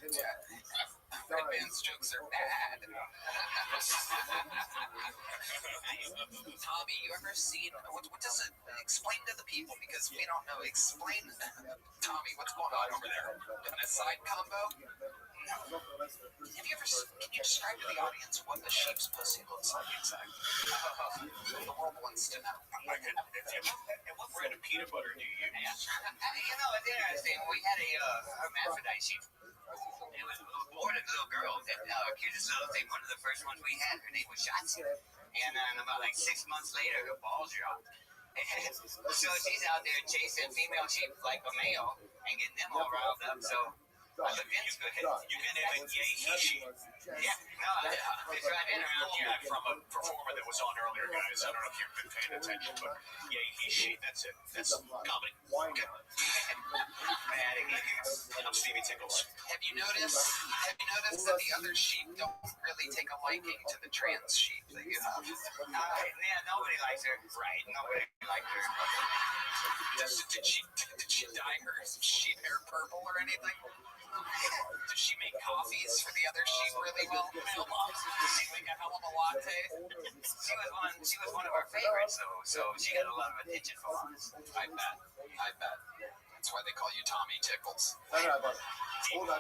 Yeah. Red Band's jokes are bad. Tommy, you ever seen what does it explain to the people because we don't know? Explain, Tommy, what's going on over there? An aside combo? No. Have you ever? Can you describe to the audience what the sheep's pussy looks like exactly? The world wants to know. I can. And what brand of peanut butter do you use? It's interesting. We had a hermaphrodite sheep. It was born a little girl, and cutest little thing. One of the first ones we had, her name was Shotzi. And then about 6 months later, her balls dropped. So she's out there chasing female sheep like a male and getting them all riled up. So I looked into it. You've been in a yay sheep. Yeah, no, it's right in around here. From a performer that was on earlier, guys. I don't know if you've been paying attention, but yay sheep. That's it. That's comedy. Okay. I'm Stevie Tickles. Have you noticed that the other sheep don't really take a liking to the trans sheep that you have? Yeah, nobody likes her. Right, nobody likes her. Did she dye her sheep hair purple or anything? Does she make coffees for the other sheep really well? Does she make a hell of a latte? She was one of our favorites, though, so she got a lot of attention from us. I bet. That's why they call you Tommy Tickles. You own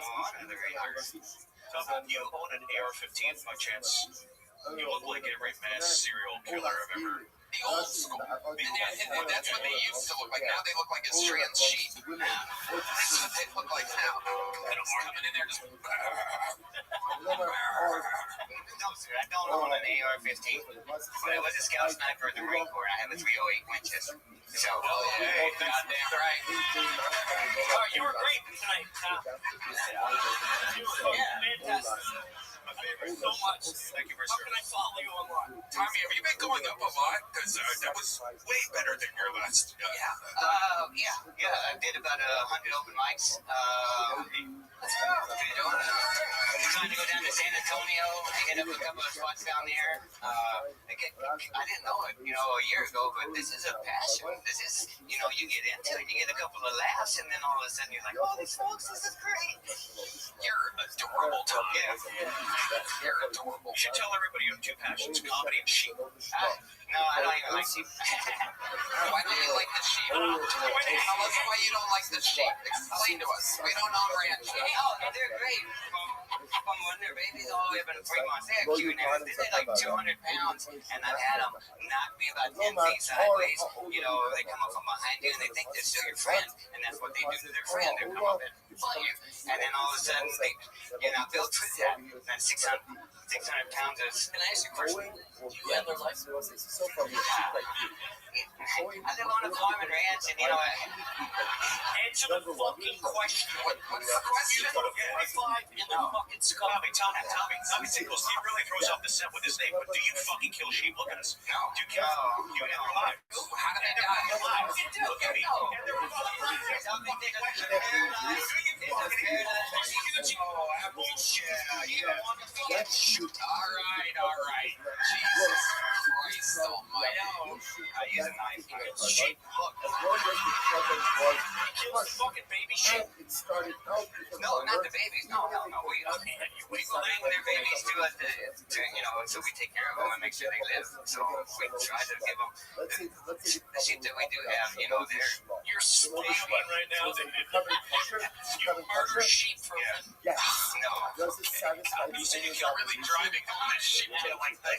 an AR-15 by chance? You look like every mass serial killer I've ever... The old school. And that's what they used to look like. Now they look like a trans sheep. That's what they look like now. And I'm coming in there just... No, sir, I don't own an AR-15, but I was a scout sniper in the Marine Corps. I have a 308 Winchester. So, hey, goddamn right. Oh, you were great tonight, Tom. You were fantastic. my favorite. So much. Thank you for How can I follow you online? Tommy, have you been going up a lot? Because that was way better than your last. Yeah. I did about 100 open mics. Trying to go down to San Antonio, hit up a couple of spots down there. I didn't know it, a year ago, but this is a passion. This is, you get into it, you get a couple of laughs, and then all of a sudden you're like, oh, these folks, this is great. You're adorable, Tom. Yeah. You're adorable. You should tell everybody you have two passions, comedy and sheep. No, I don't even like sheep. Why do you like the sheep? Tell us why you don't like the sheep. Explain to us. We don't own ranches. Oh, they're great. From when they're babies all the way up in 3 months. They're cute and everything. They're like 200 pounds, and I've had them knock me about 10 feet sideways. They come up from behind you, and they think they're still your friend, and that's what they do to their friend. They come up and pull you, and then all of a sudden, you're not built for that. And 600 pounds is... Can I ask you a question? Do you have their life? I live on a farm and ranch, and Answer the fucking question. What's the question? You put a 45 in the fucking skull. Tommy Tickles, he really throws off the set with his name, but do you fucking kill sheep? Look at us. No. Do you kill them? You never alive. How do they die? Look at me. And they're All right. Jesus Christ almighty. I use a knife. Sheep, look. Kills fucking baby sheep. No, not the babies. No. We bring their babies to us, so we take care of them and make sure they live. So we try to give them the sheep that we do have. You're slaving right now. You murder sheep for them. No. You said you're really driving on this sheep killing thing.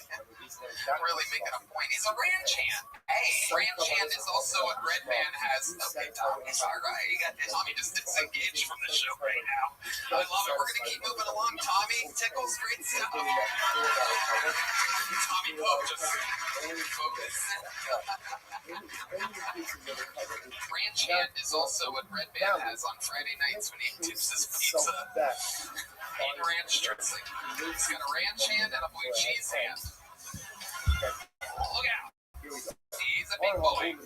Really making a point. He's a ranch hand. Hey, ranch hand is also what Red Man has. Okay, Tommy, it's all right. You got this. Tommy just disengaged from the show right now. I love it. We're going to keep moving along. Tommy, Tickles, great stuff. Tommy Pope just focus. Ranch hand is also what Red Man has on Friday nights when he tips his pizza in ranch dressing. He's got a ranch hand and a blue cheese hand. Look out. He's a big boy.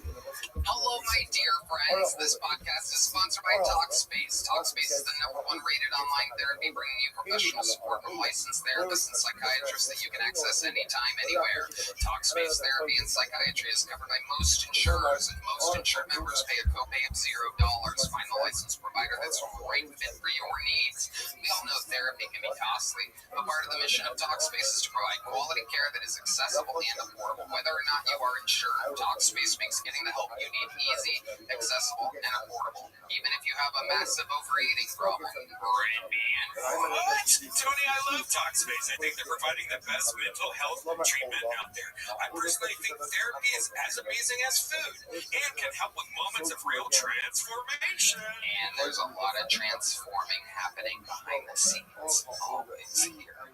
Hello, my dear friend. friends. This podcast is sponsored by Talkspace. Talkspace is the #1 rated online therapy, bringing you professional support from licensed therapists and psychiatrists that you can access anytime, anywhere. Talkspace therapy and psychiatry is covered by most insurers, and most insured members pay a copay of $0. Find the licensed provider that's the right fit for your needs. We all know therapy can be costly, but part of the mission of Talkspace is to provide quality care that is accessible and affordable, whether or not you are insured. Talkspace makes getting the help you need easy, accessible, and affordable. Even if you have a massive overeating problem. What? Tony, I love Talkspace. I think they're providing the best mental health treatment out there. I personally think therapy is as amazing as food and can help with moments of real transformation. And there's a lot of transforming happening behind the scenes, always here on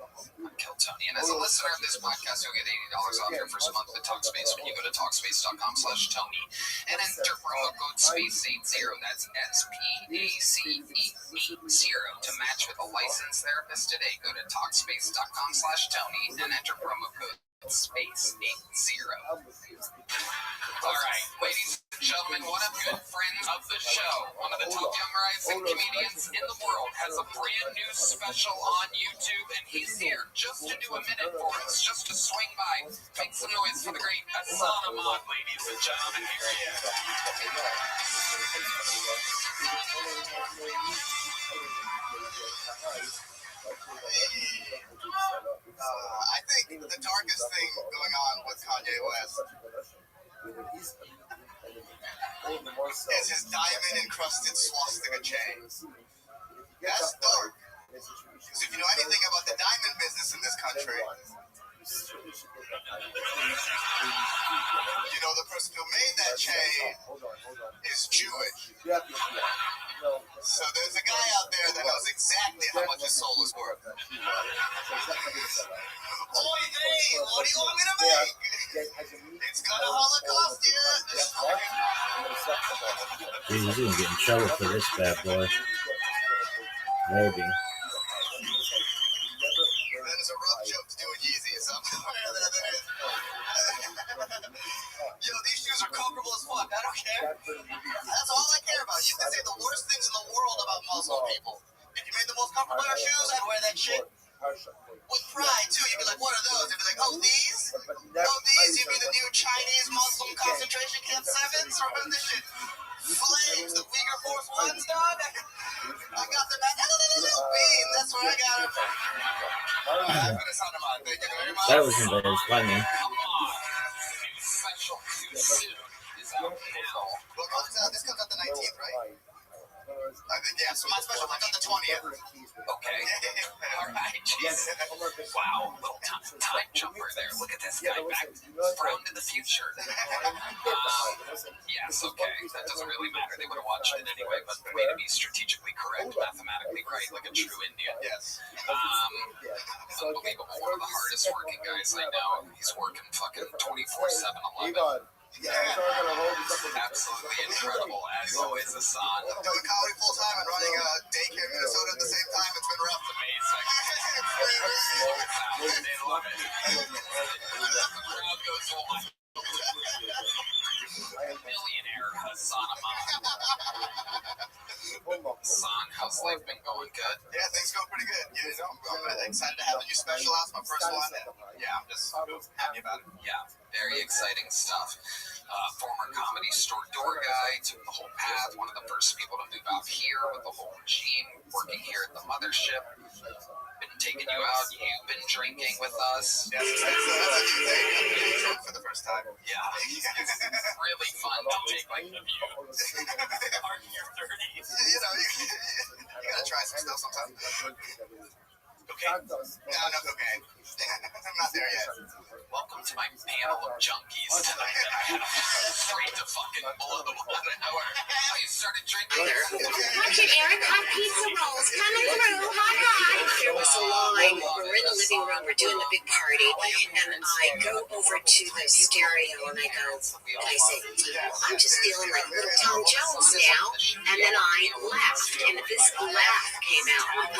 Kill Tony. And as a listener of this podcast, you'll get $80 off your first month with Talkspace when you go to Talkspace.com/Tony and enter promo code SPACE80. That's SPACE80 to match with a licensed therapist today. Go to Talkspace.com/Tony and enter promo code SPACE80. All right, ladies and gentlemen, one of good friends of the show, one of the top young rising comedians in the world, has a brand new special on YouTube, and he's here just to do a minute for us, just to swing by. Make some noise for the great Hassan Ahmad, ladies and gentlemen. Here he is. I think the darkest thing going on with Kanye West is his diamond-encrusted swastika chain. That's dark. Because if you know anything about the diamond business in this country, you know the person who made that chain is Jewish. So there's a guy out there that knows exactly how much his soul is worth. Oy vey, what do you want me to make? It's gonna Holocaust you. Dude, he's gonna get in trouble for this bad boy. Maybe. That is a rough joke to do with Yeezys. Yo, these shoes are comfortable as fuck. I don't care. That's all I care about. You can say the worst things in the world about Muslim people. If you made the most comfortable pair of shoes, I'd wear that shit. With pride, too. You'd be like, what are those? You'd be like, oh, these? Oh, these? You'd be the new Chinese Muslim concentration camp 7s? Remember this shit? Flames, the Uyghur Force 1s, dog? I got them at Bean. That's where I got them. Thank you very much. That wasn't very funny. Special too soon is out now. Well, this comes out the 19th, right? I think, yeah, so my special comes out the 20th. Okay. All right. Jeez. Wow. Little time jumper there. Look at this guy back from to the future. Yes, okay. That doesn't really matter. They would have watched it anyway, but the way to be strategically correct, mathematically right, like a true Indian. Yes. Unbelievable. One of the hardest working guys I know. He's working fucking 24/7/11. Absolutely incredible, as always, Hassan. Doing comedy full time and running a daycare in Minnesota at the same time. It's been rough. Amazing. They love it. The crowd goes wild. Millionaire Hassan Ahmad. Hassan, how's life been going? Good? Yeah, things going pretty good. You know, I'm excited to have a new special out. It's my first one. Yeah, I'm just happy about it. Yeah, very exciting stuff. Former Comedy Store door guy, took the whole path, one of the first people to move out here with the whole regime, working here at the mothership. Been taking you out, you've been drinking with us. Yes, that's a new thing. I'm getting drunk for the first time. Yeah, it's really fun to take like the view. Are in your 30s. You know, you gotta try some stuff sometimes. Okay. No, no cocaine. I'm not there yet. Welcome to my panel of junkies tonight that I have straight to fucking blow the water. Oh, you started drinking there? Watch it, Eric. Hot pizza rolls coming through. Hot, hot. There was a line. We're in the living room. We're doing the big party. And I go over to the stereo and I go, and I say, I'm just feeling like little Tom Jones now. And then I laughed. And this laugh came out.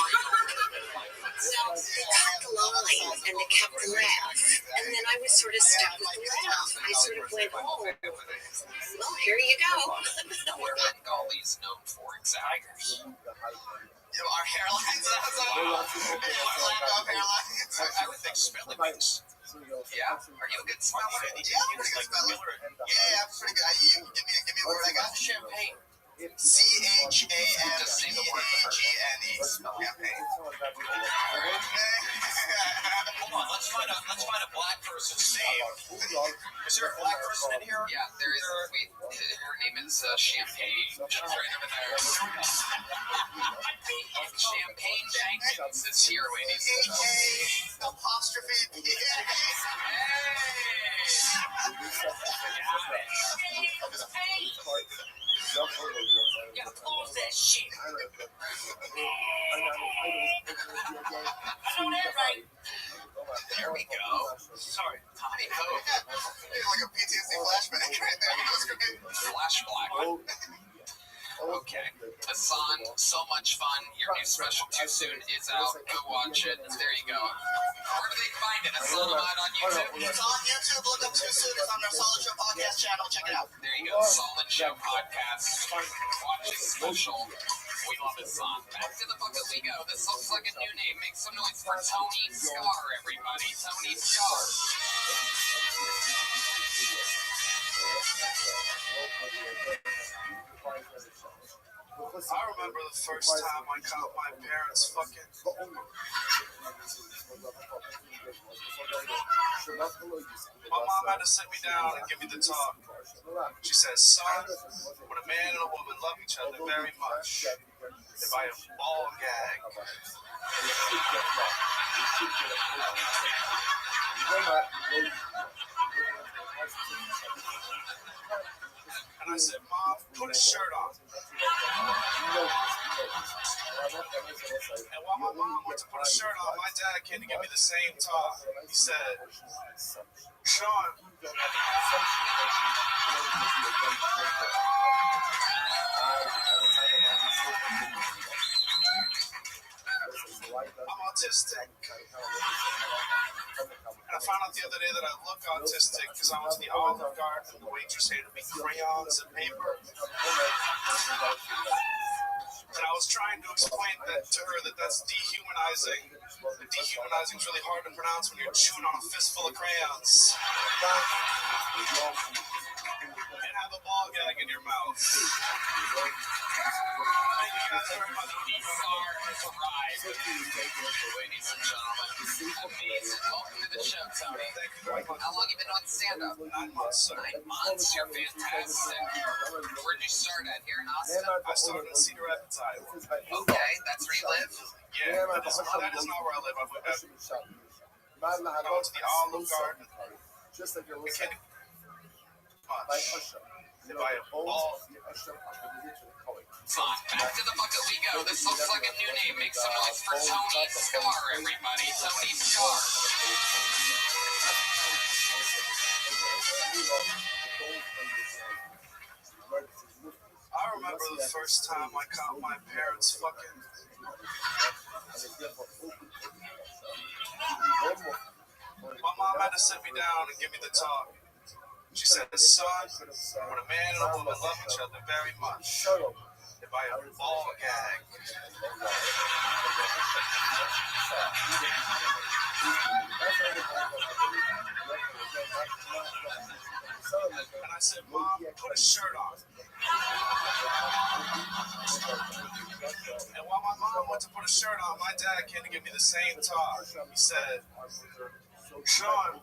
Well, they cut the line and they kept the laugh. And then I was sort of stuck with the laugh. I sort of went, oh, well, here you go. What are Bengalis known for exactly? Our hairlines. I would think spelling bees. Yeah? Are you a good speller? Yeah, I'm pretty good speller. Yeah, I'm pretty good. You give me a word I got. Champagne. CHAMPAGNE. Just say the word for her. Champagne. Hold on, let's find a black person's name. Is there a black person in here? Yeah, there is. Her name is Champagne. She's right over there. Champagne Jenkins is here, ladies and gentlemen. Apostrophe P. You gotta pause that shit. I know that right. There we go. Sorry. Tommy Hope. Like a PTSD flashback right there. That was great. Flash black. Okay. Hassan, so much fun. Your new special Too Soon is out. Go watch it. There you go. Where do they find it? Hassan Ahmad on YouTube? It's on YouTube. Look up Too Soon. It's on their Solid Show podcast channel. Check it out. There you go. Solid Show podcast. Watch his special. We love Hassan. Back to the bucket we go. This looks like a new name. Make some noise for Tony Scar, everybody. Tony Scar. I remember the first time I caught my parents fucking. My mom had to sit me down and give me the talk. She says, son, when a man and a woman love each other very much, if I am ball gag. And I said, Mom, put a shirt on. And while my mom went to put a shirt on, my dad came to give me the same talk. He said, Sean, I'm autistic. And I found out the other day that I look autistic because I went to the Olive Garden and the waitress handed me crayons and paper. And I was trying to explain that to her that that's dehumanizing. The dehumanizing is really hard to pronounce when you're chewing on a fistful of crayons. And have a ball gag in your mouth. Thank you guys very much. Scar has arrived. Ladies and gentlemen, amazing. Welcome to the show, Tony. Thank you very much. How long have you been on stand-up? 9 months, sir. 9 months. You're fantastic. Where'd you start at? Here in Austin? I started in Cedar Rapids, Iowa. Okay, that's where you live? Yeah, that is not where I live. I went to the Olive Garden. If I am ball. Fine. Back to the bucket we go. This looks like a new name. Make some noise for Tony Scar, everybody. Tony Scar. I remember the first time I caught my parents fucking. My mom had to sit me down and give me the talk. She said, son, when a man and a woman love each other very much, if I am ball gag. And I said, Mom, put a shirt on. And while my mom went to put a shirt on, my dad came to give me the same talk. He said, Sean,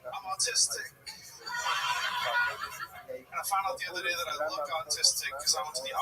I'm autistic. And I found out the other day that I look autistic because I went to the